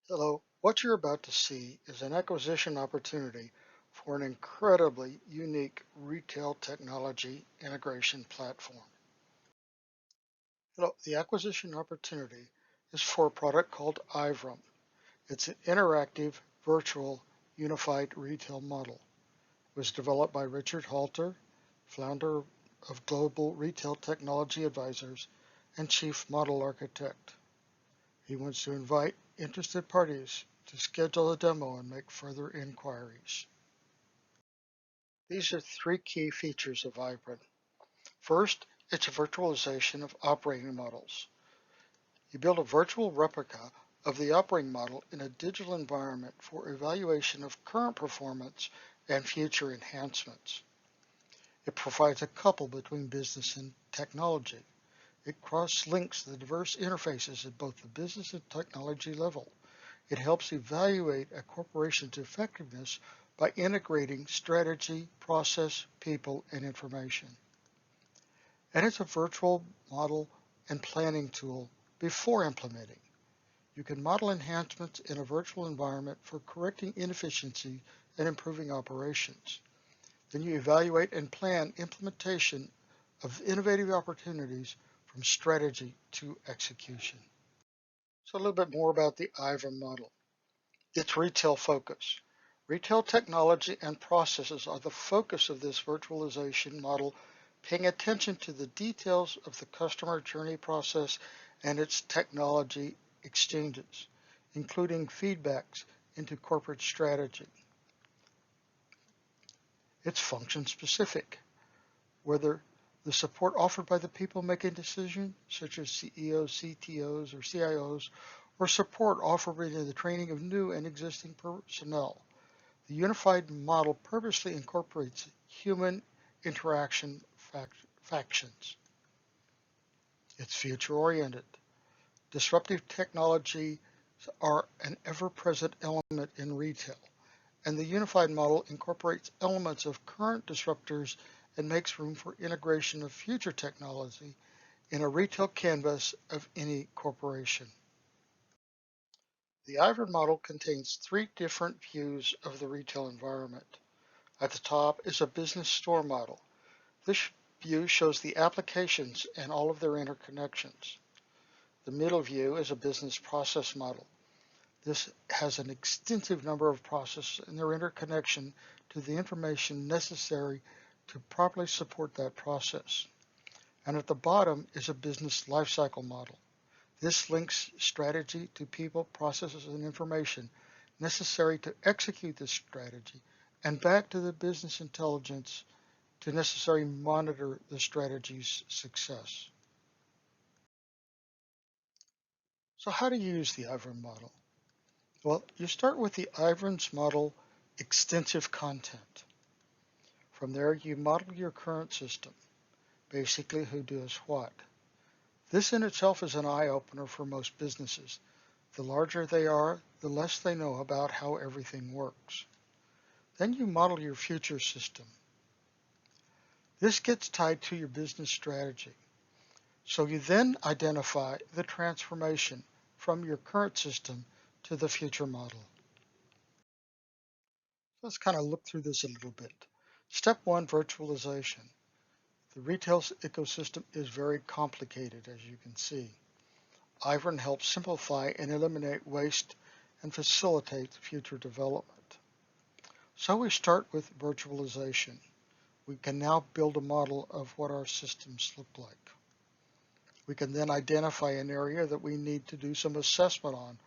Hello, what you're about to see is an acquisition opportunity for an incredibly unique retail technology integration platform. The acquisition opportunity is for a product called iVURM. It's an interactive, virtual, unified retail model. It was developed by Richard Halter, founder of Global Retail Technology Advisors and Chief Model Architect. He wants to invite interested parties to schedule a demo and make further inquiries. These are three key features of iVURM. First, it's a virtualization of operating models. You build a virtual replica of the operating model in a digital environment for evaluation of current performance and future enhancements. It provides a couple between business and technology. It cross-links the diverse interfaces at both the business and technology level. It helps evaluate a corporation's effectiveness by integrating strategy, process, people, and information. And it's a virtual model and planning tool before implementing. You can model enhancements in a virtual environment for correcting inefficiency and improving operations. Then you evaluate and plan implementation of innovative opportunities from strategy to execution. So a little bit more about the iVURM model. It's retail focus. Retail technology and processes are the focus of this virtualization model, paying attention to the details of the customer journey process and its technology exchanges, including feedbacks into corporate strategy. It's function specific, whether the support offered by the people making decisions, such as CEOs, CTOs, or CIOs, or support offered in the training of new and existing personnel. The unified model purposely incorporates human interaction factions. It's future-oriented. Disruptive technologies are an ever-present element in retail, and the unified model incorporates elements of current disruptors and makes room for integration of future technology in a retail canvas of any corporation. The iVURM model contains three different views of the retail environment. At the top is a business store model. This view shows the applications and all of their interconnections. The middle view is a business process model. This has an extensive number of processes and their interconnection to the information necessary to properly support that process. And at the bottom is a business lifecycle model. This links strategy to people, processes, and information necessary to execute this strategy and back to the business intelligence to necessarily monitor the strategy's success. So how do you use the iVURM model? Well, you start with the iVURM's model extensive content. From there, you model your current system, basically who does what. This in itself is an eye-opener for most businesses. The larger they are, the less they know about how everything works. Then you model your future system. This gets tied to your business strategy. So you then identify the transformation from your current system to the future model. Let's kind of look through this a little bit. Step one, virtualization. The retail ecosystem is very complicated, as you can see. iVURM helps simplify and eliminate waste and facilitate future development. So we start with virtualization. We can now build a model of what our systems look like. We can then identify an area that we need to do some assessment on.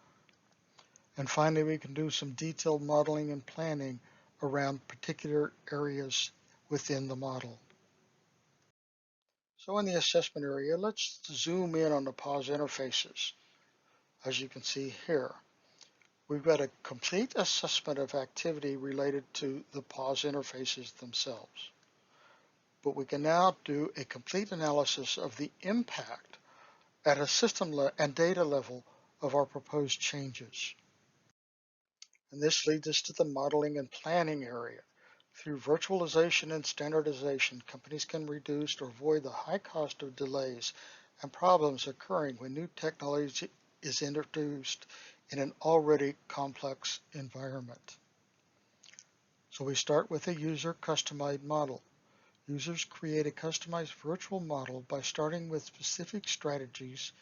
And finally, we can do some detailed modeling and planning around particular areas within the model. So in the assessment area, let's zoom in on the POS interfaces. As you can see here, we've got a complete assessment of activity related to the POS interfaces themselves. But we can now do a complete analysis of the impact at a system and data level of our proposed changes. And this leads us to the modeling and planning area. Through virtualization and standardization, companies can reduce or avoid the high cost of delays and problems occurring when new technology is introduced in an already complex environment. So we start with a user customized model. Users create a customized virtual model by starting with specific strategies,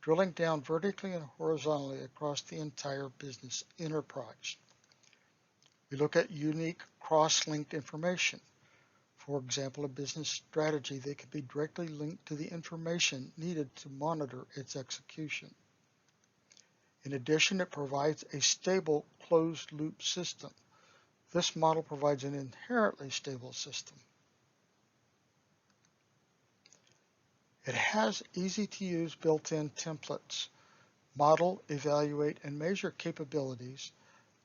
drilling down vertically and horizontally across the entire business enterprise. We look at unique cross-linked information. For example, a business strategy that could be directly linked to the information needed to monitor its execution. In addition, it provides a stable closed-loop system. This model provides an inherently stable system. It has easy-to-use built-in templates. Model, evaluate, and measure capabilities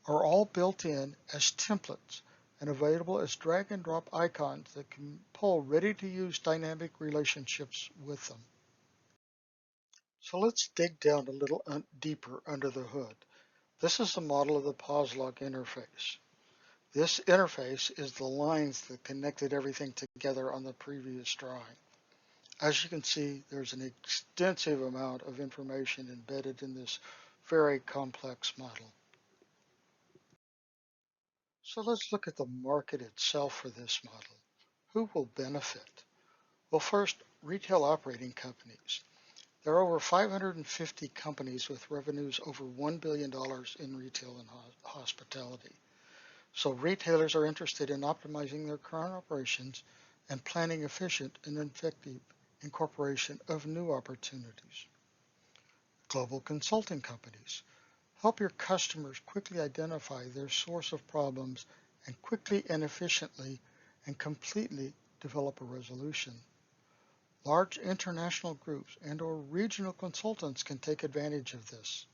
are all built in as templates and available as drag and drop icons that can pull ready-to-use dynamic relationships with them. So let's dig down a little deeper under the hood. This is the model of the pause log interface. This interface is the lines that connected everything together on the previous drawing. As you can see, there's an extensive amount of information embedded in this very complex model. So let's look at the market itself for this model. Who will benefit? Well, first, retail operating companies. There are over 550 companies with revenues over $1 billion in retail and hospitality. So retailers are interested in optimizing their current operations and planning efficient and effective incorporation of new opportunities. Global consulting companies. Help your customers quickly identify their source of problems and quickly and efficiently and completely develop a resolution. Large international groups and/or regional consultants can take advantage of this.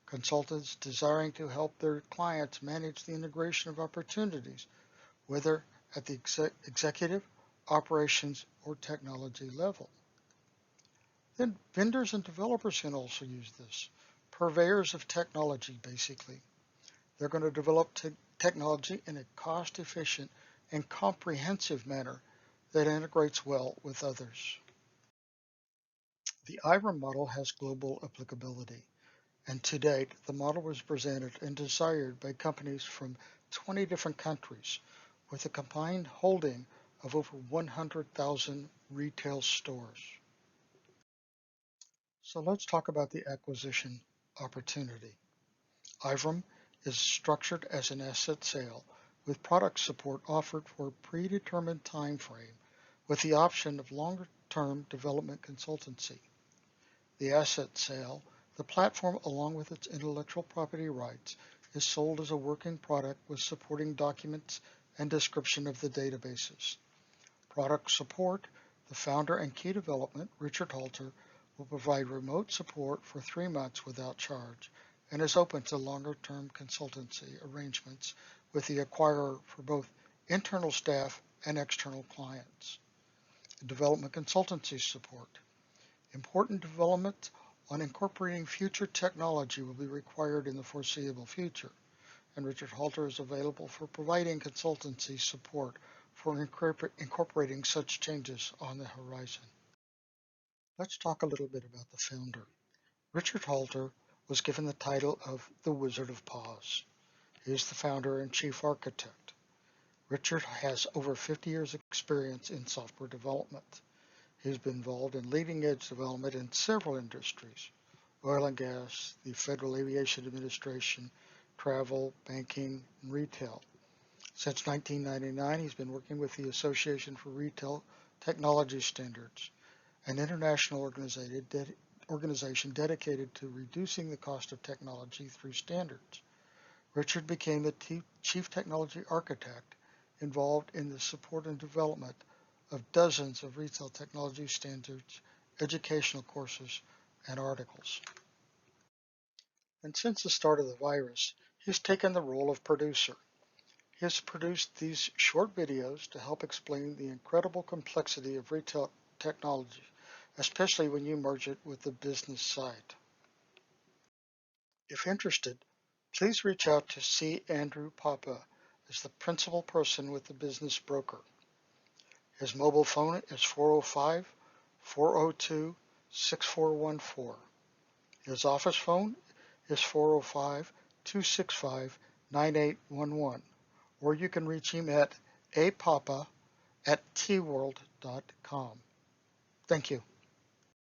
Consultants desiring to help their clients manage the integration of opportunities, whether at the executive, operations, or technology level. Then vendors and developers can also use this. Purveyors of technology, basically. They're going to develop technology in a cost-efficient and comprehensive manner that integrates well with others. The iVURM model has global applicability, and to date, the model was presented and desired by companies from 20 different countries with a combined holding of over 100,000 retail stores. So let's talk about the acquisition opportunity. iVURM is structured as an asset sale with product support offered for a predetermined time frame with the option of longer-term development consultancy. The asset sale, the platform along with its intellectual property rights, is sold as a working product with supporting documents and description of the databases. Product support, the founder and key development, Richard Halter, will provide remote support for 3 months without charge and is open to longer-term consultancy arrangements with the acquirer for both internal staff and external clients. Development consultancy support. Important development on incorporating future technology will be required in the foreseeable future, and Richard Halter is available for providing consultancy support for incorporating such changes on the horizon. Let's talk a little bit about the founder. Richard Halter was given the title of the Wizard of Pause. He is the founder and chief architect. Richard has over 50 years experience in software development. He's been involved in leading-edge development in several industries: oil and gas, the Federal Aviation Administration, travel, banking, and retail. Since 1999, he's been working with the Association for Retail Technology Standards, an international organization dedicated to reducing the cost of technology through standards. Richard became the chief technology architect involved in the support and development of dozens of retail technology standards, educational courses, and articles. And since the start of the virus, he's taken the role of producer. He has produced these short videos to help explain the incredible complexity of retail technology, especially when you merge it with the business side. If interested, please reach out to C. Andrew Popa as the principal person with the business broker. His mobile phone is 405-402-6414. His office phone is 405-265-9811, or you can reach him at apopa@tworld.com. Thank you.